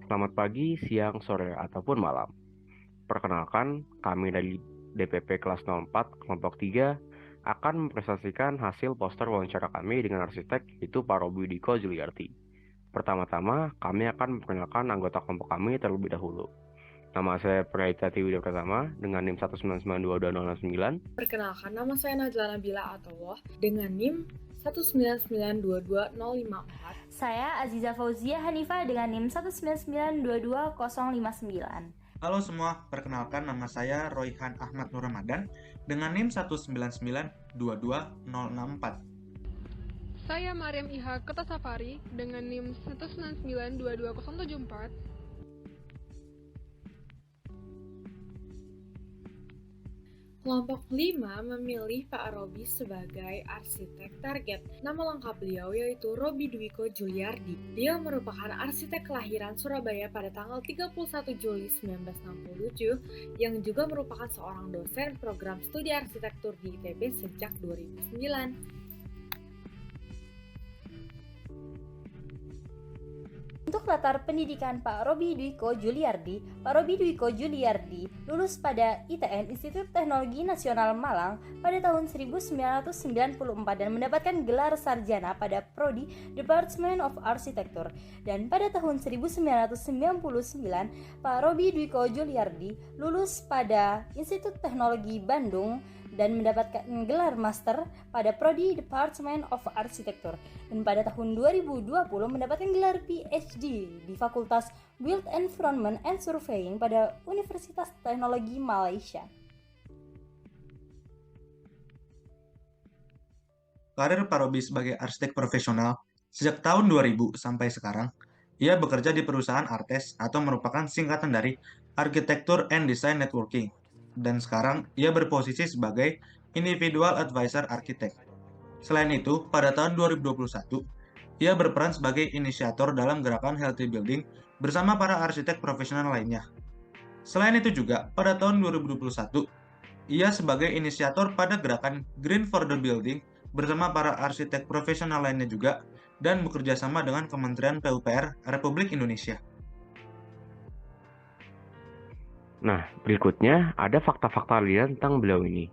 Selamat pagi, siang, sore, ataupun malam. Perkenalkan, kami dari DPP kelas 04 kelompok 3 akan mempresentasikan hasil poster wawancara kami dengan arsitek yaitu Pak Robi Diko Juliarti. Pertama-tama, kami akan memperkenalkan anggota kelompok kami terlebih dahulu. Nama saya Praita Tiwida Pratama dengan NIM 1992209. Perkenalkan, nama saya Najla Nabila Atowoh dengan NIM 199222054. Saya Aziza Fauzia Hanifah dengan NIM 199222059. Halo semua, perkenalkan nama saya Royhan Ahmad Nur Ramadan dengan NIM 199222064. Saya Mariam Iha Kota Safari dengan NIM 199227074. Kelompok 5 memilih Pak Robi sebagai arsitek target. Nama lengkap beliau yaitu Robi Dwiko Juliardi. Dia merupakan arsitek kelahiran Surabaya pada tanggal 31 Juli 1967 yang juga merupakan seorang dosen program studi arsitektur di ITB sejak 2009. Untuk latar pendidikan Pak Robi Dwiko Juliardi, Pak Robi Dwiko Juliardi lulus pada ITN Institut Teknologi Nasional Malang pada tahun 1994 dan mendapatkan gelar sarjana pada Prodi Department of Architecture. Dan pada tahun 1999, Pak Robi Dwiko Juliardi lulus pada Institut Teknologi Bandung dan mendapatkan gelar master pada Prodi Department of Architecture, dan pada tahun 2020 mendapatkan gelar PhD di Fakultas Built Environment and Surveying pada Universitas Teknologi Malaysia. Karir Pak Robi sebagai arsitek profesional sejak tahun 2000 sampai sekarang, ia bekerja di perusahaan Artes atau merupakan singkatan dari Architecture and Design Networking, dan sekarang ia berposisi sebagai Individual Advisor Architect. Selain itu, pada tahun 2021, ia berperan sebagai inisiator dalam gerakan Healthy Building bersama para arsitek profesional lainnya. Selain itu juga, pada tahun 2021, ia sebagai inisiator pada gerakan Green for the Building bersama para arsitek profesional lainnya juga dan bekerja sama dengan Kementerian PUPR Republik Indonesia. Nah, berikutnya ada fakta-fakta lain tentang beliau ini.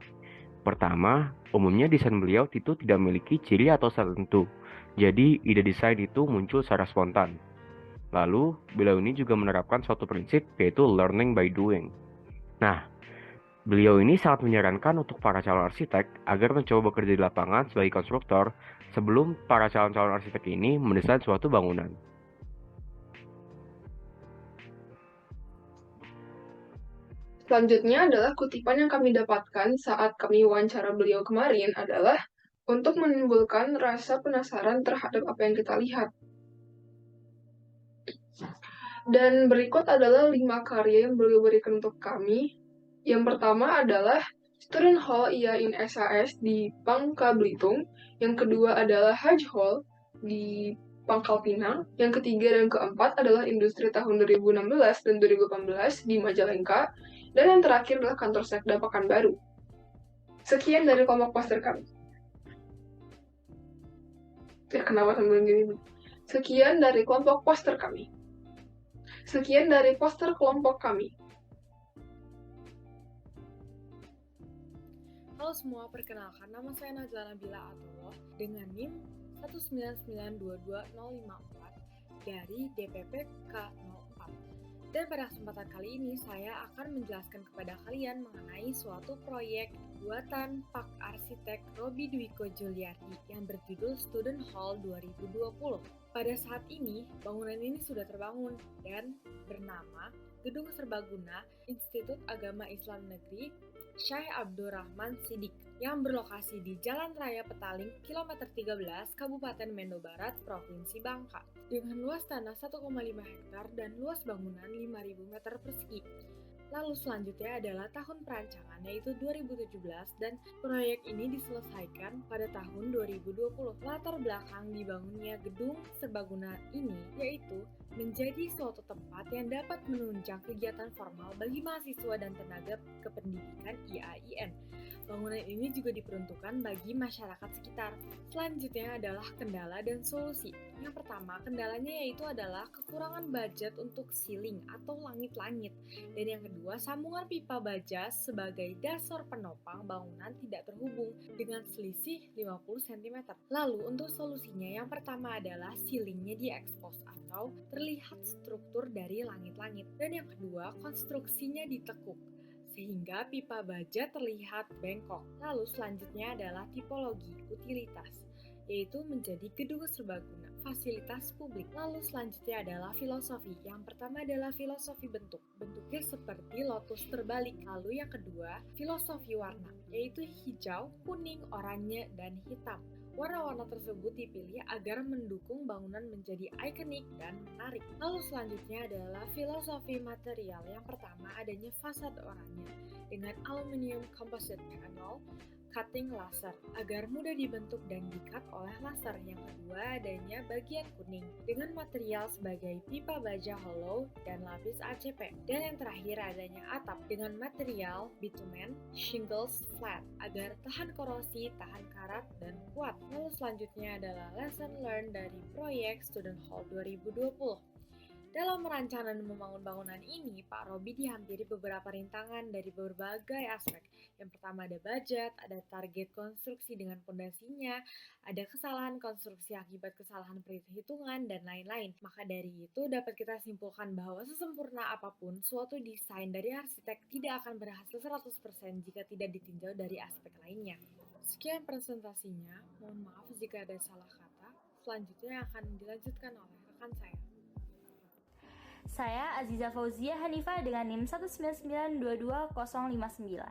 Pertama, umumnya desain beliau itu tidak memiliki ciri atau style tertentu. Jadi, ide desain itu muncul secara spontan. Lalu, beliau ini juga menerapkan suatu prinsip yaitu learning by doing. Nah, beliau ini sangat menyarankan untuk para calon arsitek agar mencoba bekerja di lapangan sebagai konstruktor sebelum para calon-calon arsitek ini mendesain suatu bangunan. Selanjutnya adalah kutipan yang kami dapatkan saat kami wawancara beliau kemarin adalah untuk menimbulkan rasa penasaran terhadap apa yang kita lihat. Dan berikut adalah 5 karya yang beliau berikan untuk kami. Yang pertama adalah Student Hall IAIN SAS di Bangka Belitung. Yang kedua adalah Hajj Hall di Pangkal Pinang. Yang ketiga dan keempat adalah Industri tahun 2016 dan 2018 di Majalengka. Dan yang terakhir adalah Kantor Sekda Pekanbaru. Sekian dari kelompok poster kami. Kenapa sambil gini? Sekian dari kelompok poster kami. Sekian dari poster kelompok kami. Halo semua, perkenalkan nama saya Najla Nabila Atowoh dengan NIM 199222054 dari DPP K04. Dan pada kesempatan kali ini saya akan menjelaskan kepada kalian mengenai suatu proyek buatan Pak Arsitek Robi Dwiko Juliardi yang berjudul Student Hall 2020. Pada saat ini, bangunan ini sudah terbangun dan bernama Gedung Serbaguna Institut Agama Islam Negeri Syekh Abdurrahman Siddiq yang berlokasi di Jalan Raya Petaling, kilometer 13, Kabupaten Mendo Barat, Provinsi Bangka, dengan luas tanah 1,5 hektar dan luas bangunan 5.000 meter persegi. Lalu selanjutnya adalah tahun perancangan yaitu 2017 dan proyek ini diselesaikan pada tahun 2020. Latar belakang dibangunnya gedung serbaguna ini yaitu menjadi suatu tempat yang dapat menunjang kegiatan formal bagi mahasiswa dan tenaga kependidikan IAIN. Bangunan ini juga diperuntukkan bagi masyarakat sekitar. Selanjutnya adalah kendala dan solusi. Yang pertama, kendalanya yaitu adalah kekurangan budget untuk ceiling atau langit-langit. Dan yang kedua, sambungan pipa baja sebagai dasar penopang bangunan tidak terhubung dengan selisih 50 cm. Lalu untuk solusinya, yang pertama adalah ceilingnya diekspos atau terlihat struktur dari langit-langit. Dan yang kedua, konstruksinya ditekuk sehingga pipa baja terlihat bengkok. Lalu selanjutnya adalah tipologi utilitas, yaitu menjadi gedung serbaguna, fasilitas publik. Lalu selanjutnya adalah filosofi. Yang pertama adalah filosofi bentuk. Bentuknya seperti lotus terbalik. Lalu yang kedua, filosofi warna, yaitu hijau, kuning, oranye, dan hitam. Warna-warna tersebut dipilih agar mendukung bangunan menjadi ikonik dan menarik. Lalu selanjutnya adalah filosofi material. Yang pertama adanya fasad oranye dengan aluminium composite panel cutting laser agar mudah dibentuk dan di-cut oleh laser. Yang kedua adanya bagian kuning dengan material sebagai pipa baja hollow dan lapis ACP. Dan yang terakhir adanya atap dengan material bitumen shingles flat agar tahan korosi, tahan karat, dan kuat. Lalu selanjutnya adalah lesson learned dari proyek Student Hall 2020. Dalam merancang dan membangun bangunan ini, Pak Robi dihampiri beberapa rintangan dari berbagai aspek. Yang pertama ada budget, ada target konstruksi dengan pondasinya, ada kesalahan konstruksi akibat kesalahan perhitungan, dan lain-lain. Maka dari itu dapat kita simpulkan bahwa sesempurna apapun, suatu desain dari arsitek tidak akan berhasil 100% jika tidak ditinjau dari aspek lainnya. Sekian presentasinya, mohon maaf jika ada salah kata. Selanjutnya akan dilanjutkan oleh rekan saya. Saya Aziza Fauzia Hanifah dengan NIM 199220059.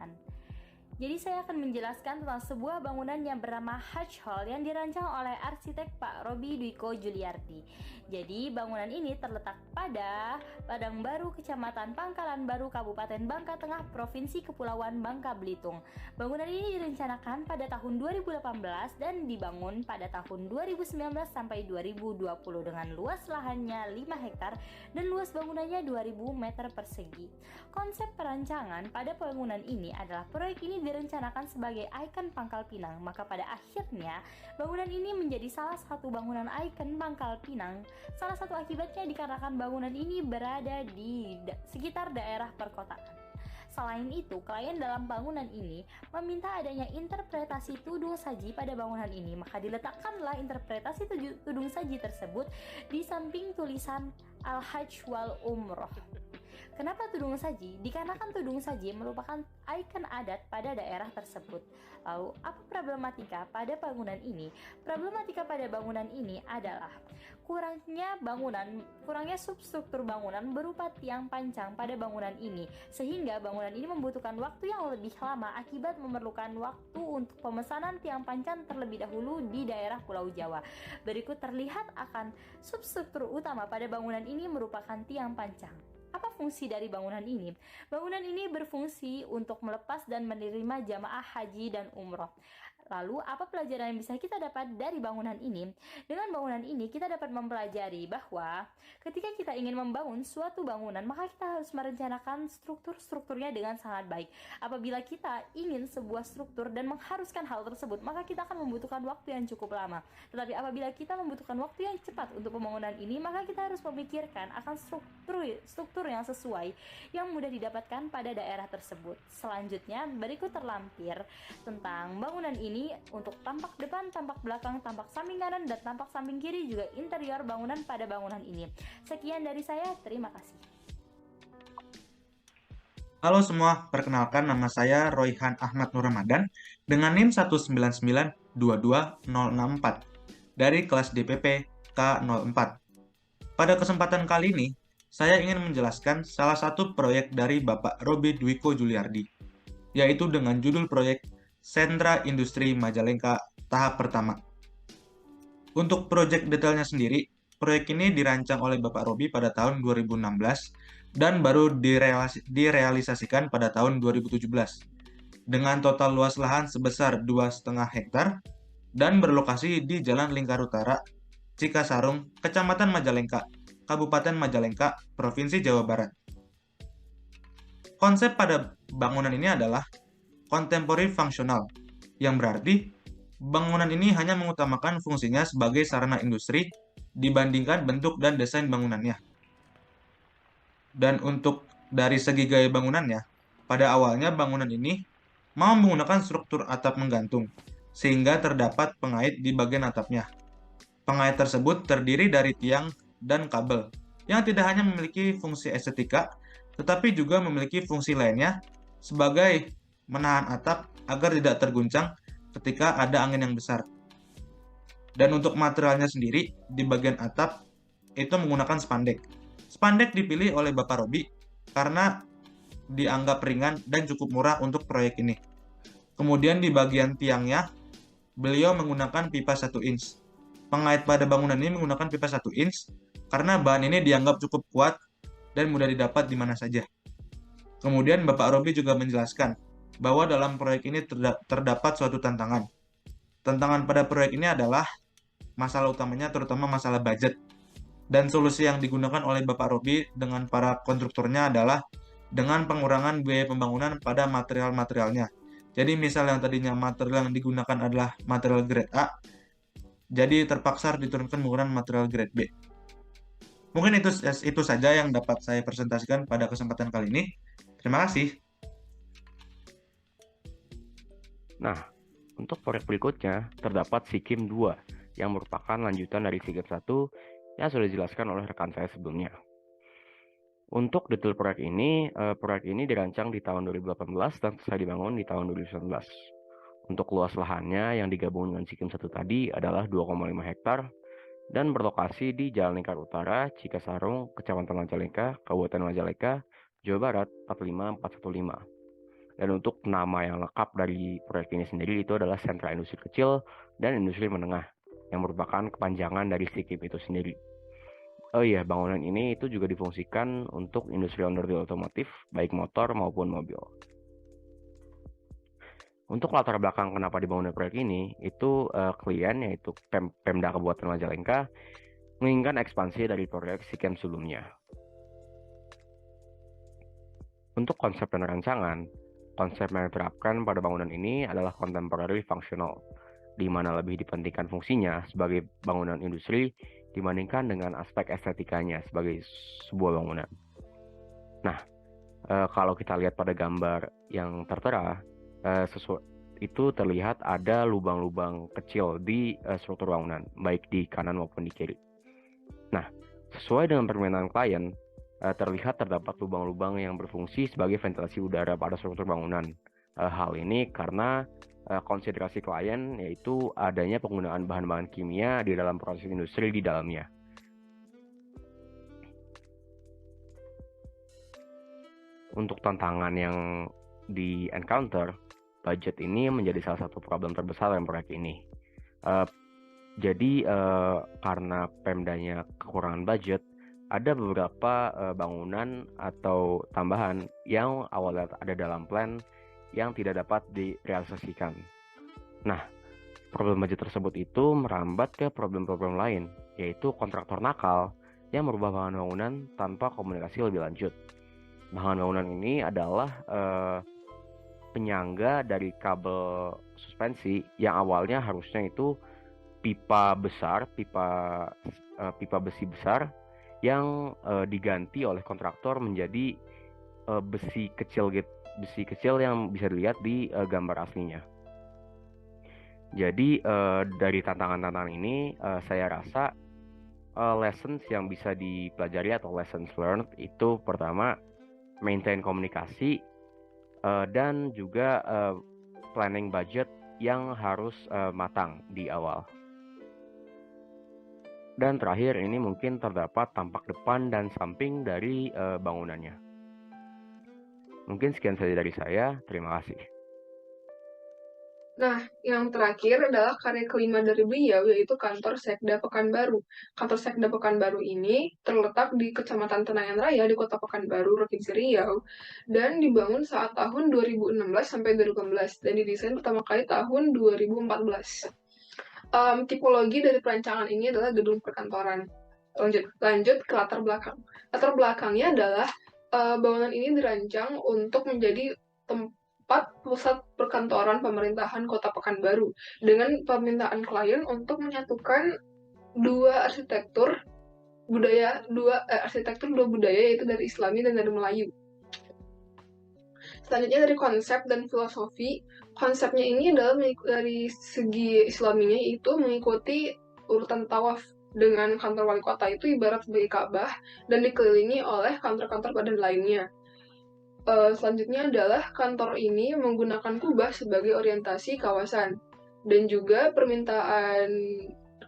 Jadi saya akan menjelaskan tentang sebuah bangunan yang bernama Hutch Hall yang dirancang oleh arsitek Pak Robi Dwiko Juliardi. Jadi bangunan ini terletak pada Padang Baru, Kecamatan Pangkalan Baru, Kabupaten Bangka Tengah, Provinsi Kepulauan Bangka Belitung. Bangunan ini direncanakan pada tahun 2018 dan dibangun pada tahun 2019 sampai 2020 dengan luas lahannya 5 hektar dan luas bangunannya 2000 meter persegi. Konsep perancangan pada bangunan ini adalah proyek ini direncanakan sebagai ikon Pangkal Pinang, maka pada akhirnya bangunan ini menjadi salah satu bangunan ikon Pangkal Pinang. Salah satu akibatnya dikarenakan bangunan ini berada di sekitar daerah perkotaan. Selain itu, klien dalam bangunan ini meminta adanya interpretasi tudung saji pada bangunan ini, maka diletakkanlah interpretasi tudung saji tersebut di samping tulisan Al-Hajj wal Umroh. Kenapa tudung saji? Dikarenakan tudung saji merupakan ikon adat pada daerah tersebut. Lalu, apa problematika pada bangunan ini? Problematika pada bangunan ini adalah kurangnya substruktur bangunan berupa tiang pancang pada bangunan ini, sehingga bangunan ini membutuhkan waktu yang lebih lama akibat memerlukan waktu untuk pemesanan tiang pancang terlebih dahulu di daerah Pulau Jawa. Berikut terlihat akan substruktur utama pada bangunan ini merupakan tiang pancang. Apa fungsi dari bangunan ini? Bangunan ini berfungsi untuk melepas dan menerima jamaah haji dan umroh. Lalu, apa pelajaran yang bisa kita dapat dari bangunan ini? Dengan bangunan ini, kita dapat mempelajari bahwa ketika kita ingin membangun suatu bangunan, maka kita harus merencanakan strukturnya dengan sangat baik. Apabila kita ingin sebuah struktur dan mengharuskan hal tersebut, maka kita akan membutuhkan waktu yang cukup lama. Tetapi apabila kita membutuhkan waktu yang cepat untuk pembangunan ini, maka kita harus memikirkan akan struktur yang sesuai, yang mudah didapatkan pada daerah tersebut. Selanjutnya, berikut terlampir tentang bangunan ini untuk tampak depan, tampak belakang, tampak samping kanan, dan tampak samping kiri, juga interior bangunan pada bangunan ini. Sekian dari saya, terima kasih. Halo semua, perkenalkan nama saya Royhan Ahmad Nur Ramadan dengan NIM 199220064 dari kelas DPP K04. Pada kesempatan kali ini, saya ingin menjelaskan salah satu proyek dari Bapak Robi Dwiko Juliardi, yaitu dengan judul proyek Sentra Industri Majalengka tahap pertama. Untuk proyek detailnya sendiri, proyek ini dirancang oleh Bapak Robi pada tahun 2016 dan baru direalisasikan pada tahun 2017 dengan total luas lahan sebesar 2,5 hektar dan berlokasi di Jalan Lingkar Utara, Cikasarung, Kecamatan Majalengka, Kabupaten Majalengka, Provinsi Jawa Barat. Konsep pada bangunan ini adalah contemporary functional, yang berarti bangunan ini hanya mengutamakan fungsinya sebagai sarana industri dibandingkan bentuk dan desain bangunannya. Dan untuk dari segi gaya bangunannya, pada awalnya bangunan ini mau menggunakan struktur atap menggantung, sehingga terdapat pengait di bagian atapnya. Pengait tersebut terdiri dari tiang dan kabel, yang tidak hanya memiliki fungsi estetika, tetapi juga memiliki fungsi lainnya sebagai menahan atap agar tidak terguncang ketika ada angin yang besar. Dan untuk materialnya sendiri, di bagian atap itu menggunakan spandek. Spandek dipilih oleh Bapak Robi karena dianggap ringan dan cukup murah untuk proyek ini. Kemudian di bagian tiangnya, beliau menggunakan pipa 1 inch. Pengait pada bangunan ini menggunakan pipa 1 inch karena bahan ini dianggap cukup kuat dan mudah didapat di mana saja. Kemudian Bapak Robi juga menjelaskan bahwa dalam proyek ini terdapat suatu tantangan. Tantangan pada proyek ini adalah masalah utamanya terutama masalah budget. Dan solusi yang digunakan oleh Bapak Robi dengan para konstruktornya adalah dengan pengurangan biaya pembangunan pada material-materialnya. Jadi misal yang tadinya material yang digunakan adalah material grade A, jadi terpaksa diturunkan menggunakan material grade B. Mungkin itu saja yang dapat saya presentasikan pada kesempatan kali ini. Terima kasih. Nah, untuk proyek berikutnya terdapat SIKIM 2 yang merupakan lanjutan dari SIKIM 1 yang sudah dijelaskan oleh rekan saya sebelumnya. Untuk detail proyek ini dirancang di tahun 2018 dan selesai dibangun di tahun 2019. Untuk luas lahannya yang digabung dengan SIKIM 1 tadi adalah 2,5 hektar dan berlokasi di Jalan Lingkar Utara, Cikasarung, Kecamatan Majalengka, Kabupaten Majalengka, Jawa Barat 45415. Dan untuk nama yang lengkap dari proyek ini sendiri itu adalah Sentra Industri Kecil dan Industri Menengah yang merupakan kepanjangan dari SIKIM itu sendiri. Oh iya, bangunan ini itu juga difungsikan untuk industri onderdil otomotif, baik motor maupun mobil. Untuk latar belakang kenapa dibangun proyek ini, itu klien yaitu Pemda Kabupaten Majalengka menginginkan ekspansi dari proyek SIKIM sebelumnya. Untuk konsep dan rancangan, konsep yang diterapkan pada bangunan ini adalah contemporary functional, di mana lebih dipentingkan fungsinya sebagai bangunan industri dibandingkan dengan aspek estetikanya sebagai sebuah bangunan. Nah, kalau kita lihat pada gambar yang tertera, itu terlihat ada lubang-lubang kecil di struktur bangunan, baik di kanan maupun di kiri. Nah, sesuai dengan permintaan klien, terlihat terdapat lubang-lubang yang berfungsi sebagai ventilasi udara pada struktur bangunan. Hal ini karena konsiderasi klien yaitu adanya penggunaan bahan-bahan kimia di dalam proses industri di dalamnya. Untuk tantangan yang di encounter, budget ini menjadi salah satu problem terbesar dalam proyek ini. Jadi karena Pemdanya kekurangan budget, ada beberapa bangunan atau tambahan yang awalnya ada dalam plan yang tidak dapat direalisasikan. Nah, problem budget tersebut itu merambat ke problem-problem lain, yaitu kontraktor nakal yang merubah bahan bangunan tanpa komunikasi lebih lanjut. Bahan bangunan ini adalah penyangga dari kabel suspensi yang awalnya harusnya itu pipa besi besar yang diganti oleh kontraktor menjadi besi kecil yang bisa dilihat di gambar aslinya. Jadi dari tantangan-tantangan ini saya rasa lessons yang bisa dipelajari atau lessons learned itu pertama maintain komunikasi dan juga planning budget yang harus matang di awal. Dan terakhir ini mungkin terdapat tampak depan dan samping dari bangunannya. Mungkin sekian saja dari saya. Terima kasih. Nah, yang terakhir adalah karya kelima dari beliau, yaitu kantor Sekda Pekanbaru. Kantor Sekda Pekanbaru ini terletak di Kecamatan Tenayan Raya di Kota Pekanbaru, Provinsi Riau, dan dibangun saat tahun 2016 sampai 2018, dan didesain pertama kali tahun 2014. Tipologi dari perancangan ini adalah gedung perkantoran. Lanjut ke latar belakang. Latar belakangnya adalah bangunan ini dirancang untuk menjadi tempat 4 pusat perkantoran pemerintahan Kota Pekanbaru dengan permintaan klien untuk menyatukan dua arsitektur dua budaya yaitu dari Islami dan dari Melayu. Selanjutnya dari konsep dan filosofi. Konsepnya ini adalah dari segi Islaminya itu mengikuti urutan tawaf, dengan kantor wali kota itu ibarat sebagai Ka'bah dan dikelilingi oleh kantor-kantor badan lainnya. Selanjutnya adalah kantor ini menggunakan kubah sebagai orientasi kawasan, dan juga permintaan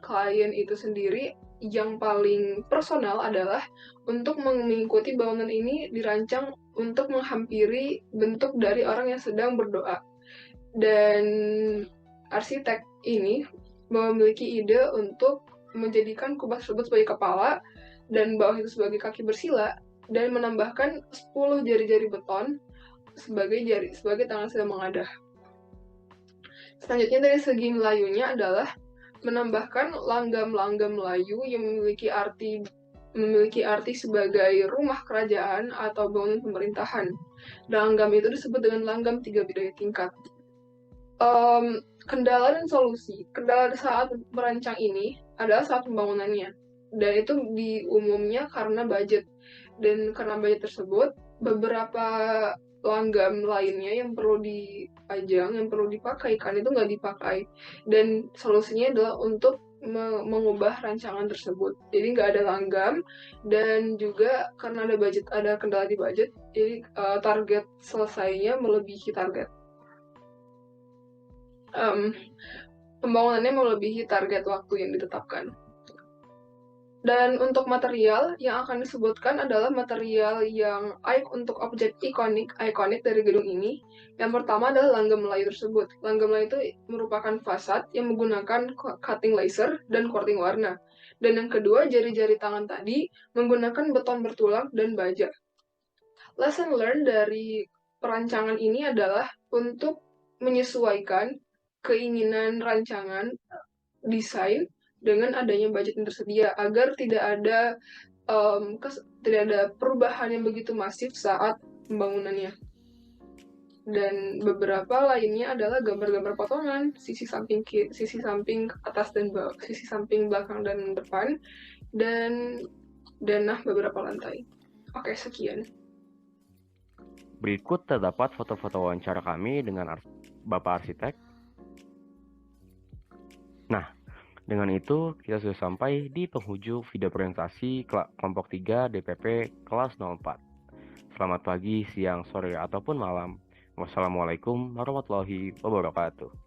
klien itu sendiri yang paling personal adalah untuk mengikuti bangunan ini dirancang untuk menghampiri bentuk dari orang yang sedang berdoa. Dan arsitek ini memiliki ide untuk menjadikan kubah tersebut sebagai kepala dan bawah itu sebagai kaki bersila, dan menambahkan 10 jari-jari beton sebagai tangan sedang mengadah. Selanjutnya dari segi Melayunya adalah menambahkan langgam-langgam Melayu yang memiliki arti sebagai rumah kerajaan atau bangunan pemerintahan. Langgam itu disebut dengan langgam 3 bidaya tingkat. Kendala dan solusi. Kendala saat merancang ini adalah saat pembangunannya, dan itu umumnya karena budget. Dan karena budget tersebut, beberapa langgam lainnya yang perlu dipajang, yang perlu dipakai, kan itu nggak dipakai. Dan solusinya adalah untuk mengubah rancangan tersebut. Jadi nggak ada langgam, dan juga karena ada kendala di budget, jadi target selesainya melebihi target. Pembangunannya melebihi target waktu yang ditetapkan. Dan untuk material yang akan disebutkan adalah material yang untuk objek ikonik dari gedung ini. Yang pertama adalah langgam Melayu tersebut. Langgam Melayu itu merupakan fasad yang menggunakan cutting laser dan coating warna. Dan yang kedua, jari-jari tangan tadi menggunakan beton bertulang dan baja. Lesson learned dari perancangan ini adalah untuk menyesuaikan keinginan rancangan desain dengan adanya budget yang tersedia, agar tidak ada perubahan yang begitu masif saat pembangunannya. Dan beberapa lainnya adalah gambar-gambar potongan sisi samping atas dan bawah, sisi samping belakang dan depan, dan denah beberapa lantai. Oke, sekian. Berikut terdapat foto-foto wawancara kami dengan Bapak Arsitek. Nah, dengan itu kita sudah sampai di penghujung video presentasi kelompok 3 DPP kelas 04. Selamat pagi, siang, sore, ataupun malam. Wassalamualaikum warahmatullahi wabarakatuh.